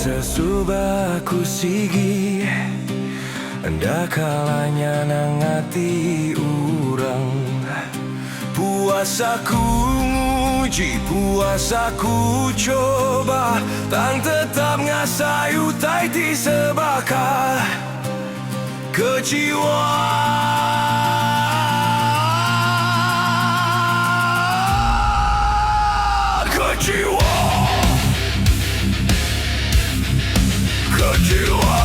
Sesubah ku sigi anda kalanya nangati urang. Puasaku nguji, puasaku coba, tang tetap ngasayu tai ti sebaka kecewa. Kecewa, kecewa.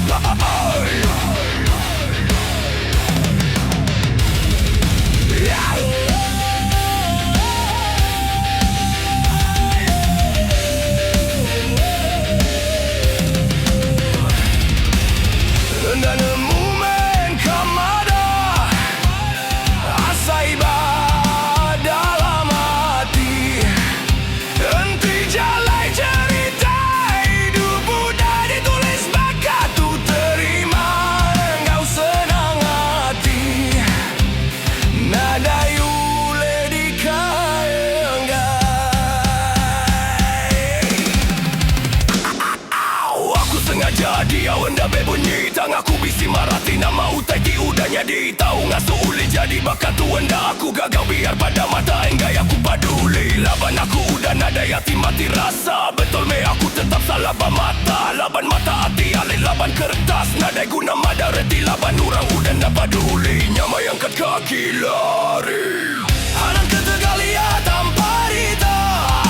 Dia wenda bebunyi tang aku bisi marati nama utai ti udahnya di tahu ngasu uli jadi bakat tu wenda aku gagal biar pada mata enggak aku paduli laban aku udah nada yati mati rasa betul me aku tetap salah mata laban mata hati alih laban kertas nadai guna mada reti laban orang udah ndak paduli nyama yang kat kaki lari halang ketegalia tanpa rita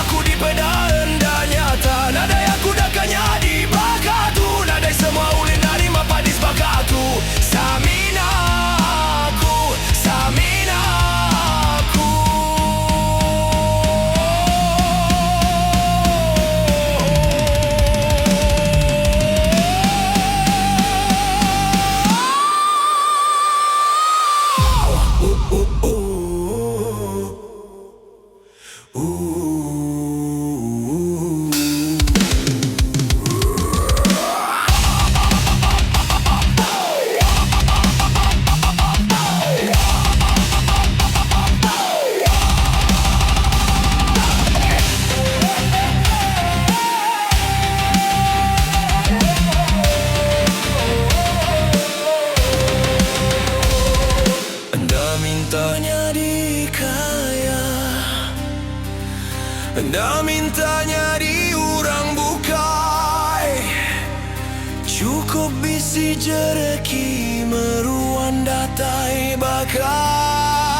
aku di peda enda nyata nadai aku dakanya di bakatu nadai semua ulin dari mapadis bakatu samina aku samina aku mintanya dikaya, anda mintanya diurang bukai, cukup bisi jereki meruan datai bakal.